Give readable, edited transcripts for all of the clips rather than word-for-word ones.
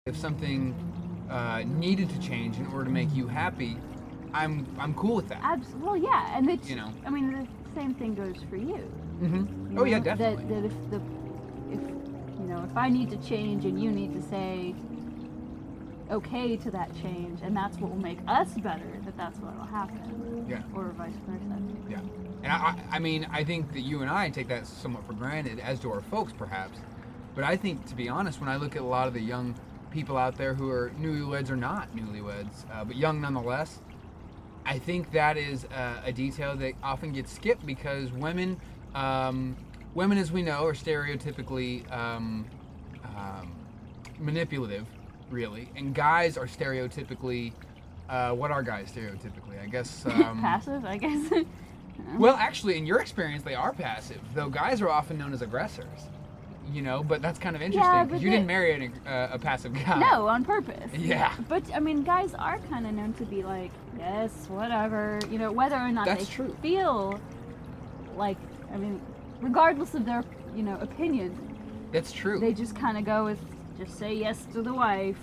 if something needed to change in order to make you happy, I'm cool with that. Absolutely, well, yeah, and it's, You know. I mean, the same thing goes for you. Mm-hmm. Oh yeah, definitely. That if if I need to change and you need to say okay to that change, and that's what will make us better, that's what will happen. Yeah. Or vice versa. Yeah. And I mean, I think that you and I take that somewhat for granted, as do our folks perhaps. But I think, to be honest, when I look at a lot of the young people out there who are newlyweds or not newlyweds, but young nonetheless, I think that is a detail that often gets skipped because women, as we know, are stereotypically manipulative, really, and guys are stereotypically. What are guys stereotypically? I guess. Passive, I guess. Well, actually, in your experience, they are passive, though guys are often known as aggressors. But that's kind of interesting because you didn't marry a passive guy. No, on purpose. Yeah. But I mean, guys are kind of known to be like, yes, whatever. Whether or not That's they true. feel like, I mean, regardless of their, opinion. That's true. They just kind of go with, just say yes to the wife.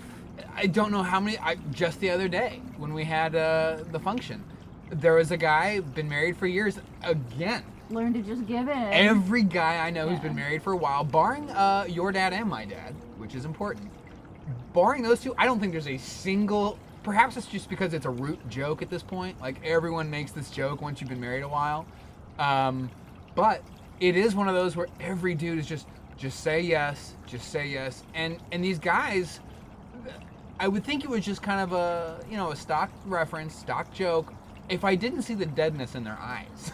I don't know how many. Just the other day when we had the function, there was a guy been married for years. Again. Learn to just give in. Every guy I know who's been married for a while, barring your dad and my dad, which is important, barring those two, I don't think there's a single. Perhaps it's just because it's a root joke at this point. Like everyone makes this joke once you've been married a while, but it is one of those where every dude is just say yes, and these guys. I would think it was just kind of a stock reference, stock joke. If I didn't see the deadness in their eyes,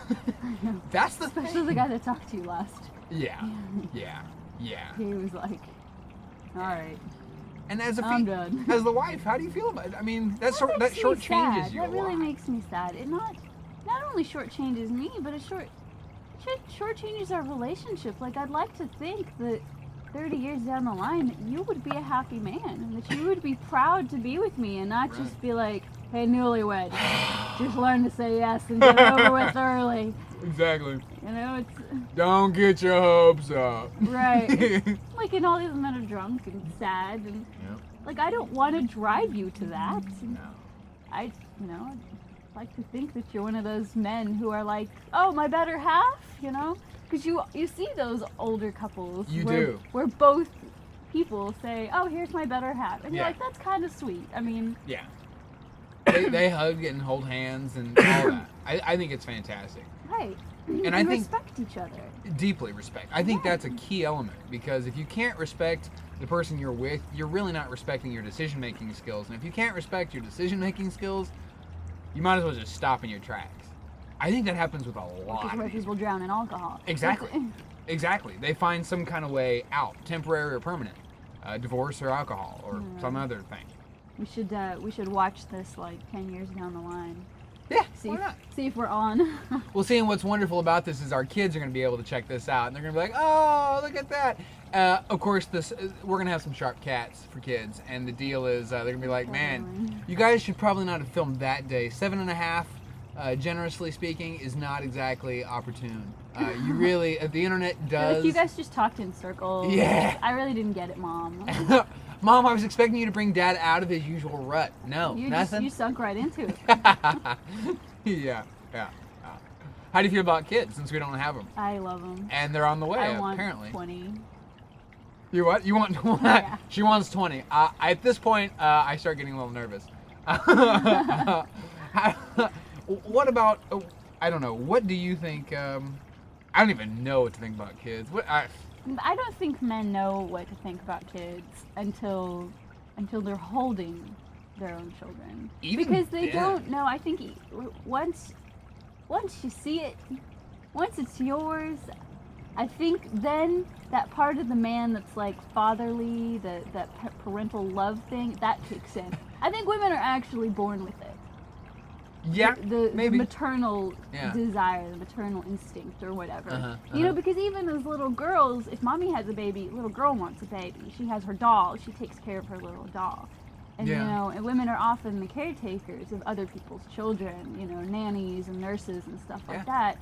that's the thing. Especially the guy that talked to you last. Yeah. He was like, all right. And as I'm done. as the wife, how do you feel about it? I mean, that makes short me changes sad. you. That a really lot. makes me sad. It not only shortchanges me, but it shortchanges our relationship. Like, I'd like to think that 30 years down the line, you would be a happy man, and that you would be proud to be with me, and not just be like, hey, newlywed, just learn to say yes and get it over with early. Exactly. It's... Don't get your hopes up. Right. Like, and all these men are drunk and sad, and like, I don't want to drive you to that. No. I'd like to think that you're one of those men who are like, oh, my better half, because you see those older couples where both people say, oh, here's my better half, and you're like, that's kind of sweet. I mean, they hug and hold hands and all that. I think it's fantastic. Right. And I think respect each other. Deeply respect. I think that's a key element, because if you can't respect the person you're with, you're really not respecting your decision-making skills. And if you can't respect your decision-making skills, you might as well just stop in your tracks. I think that happens with a lot Which is where people drown in alcohol. Exactly. They find some kind of way out, temporary or permanent, divorce or alcohol or some other thing. We should watch this like 10 years down the line. Yeah, see, why not? See if we're on. Well, see, and what's wonderful about this is our kids are going to be able to check this out, and they're going to be like, oh, look at that. Of course, we're going to have some sharp cats for kids, and the deal is they're going to be like, man, you guys should probably not have filmed that day. 7.5, generously speaking, is not exactly opportune. You really, the internet does. Like, you guys just talked in circles. Yeah. I really didn't get it, Mom. Mom, I was expecting you to bring Dad out of his usual rut. No, nothing. You sunk right into it. Yeah. How do you feel about kids, since we don't have them? I love them. And they're on the way, apparently. apparently. 20. You what? You want 20? Yeah. She wants 20. At this point, I start getting a little nervous. What about, I don't know, what do you think, I don't even know what to think about kids. I don't think men know what to think about kids until they're holding their own children. Because they don't know. I think once you see it, once it's yours, I think then that part of the man that's like fatherly, that parental love thing, that kicks in. I think women are actually born with it. Yeah, the maybe. maternal desire, the maternal instinct or whatever. Because even as little girls, if mommy has a baby, little girl wants a baby. She has her doll. She takes care of her little doll. And, and women are often the caretakers of other people's children, nannies and nurses and stuff like that.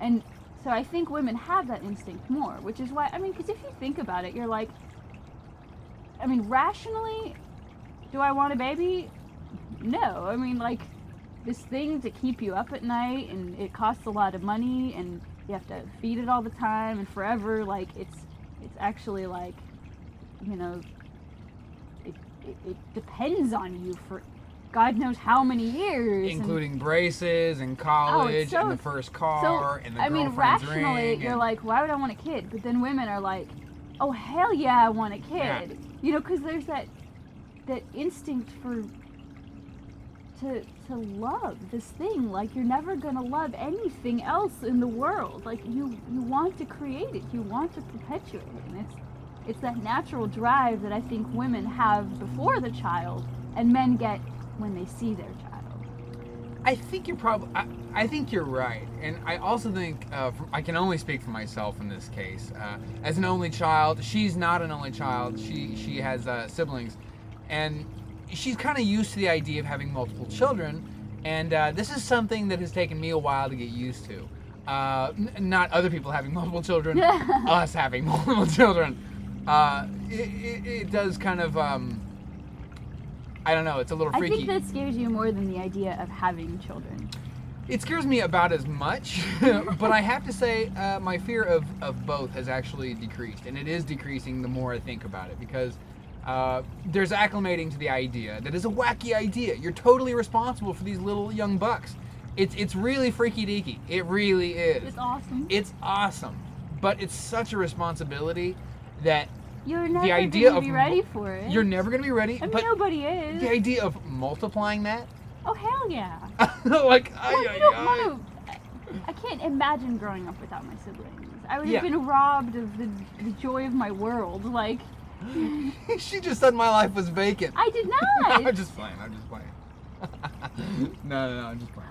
And so I think women have that instinct more, which is why, because if you think about it, you're like, I mean, rationally, do I want a baby? No. I mean, like, this thing to keep you up at night, and it costs a lot of money, and you have to feed it all the time and forever. Like, it's actually like, you know, it depends on you for God knows how many years, including braces and college and the first car and the girlfriend's rationally, ring. You're like, why would I want a kid? But then women are like, oh hell yeah, I want a kid. Yeah. You know, because there's that instinct to love this thing. Like, you're never gonna love anything else in the world. Like, you want to create it, you want to perpetuate it, and it's that natural drive that I think women have before the child and men get when they see their child. I think I think you're right, and I also think I can only speak for myself in this case. As an only child, she's not an only child. She has siblings, and she's kind of used to the idea of having multiple children, and this is something that has taken me a while to get used to. Not other people having multiple children, us having multiple children. It does kind of. I don't know, it's a little freaky. I think that scares you more than the idea of having children. It scares me about as much, but I have to say my fear of both has actually decreased, and it is decreasing the more I think about it, because there's acclimating to the idea that is a wacky idea. You're totally responsible for these little young bucks. It's really freaky deaky. It really is. It's awesome. It's awesome, but it's such a responsibility that you're never going to be ready for it. You're never going to be ready. I mean, nobody is. The idea of multiplying that. Oh hell yeah! Like, I can't imagine growing up without my siblings. I would have been robbed of the joy of my world. Like, she just said my life was vacant. I did not. I'm just playing. No, I'm just playing.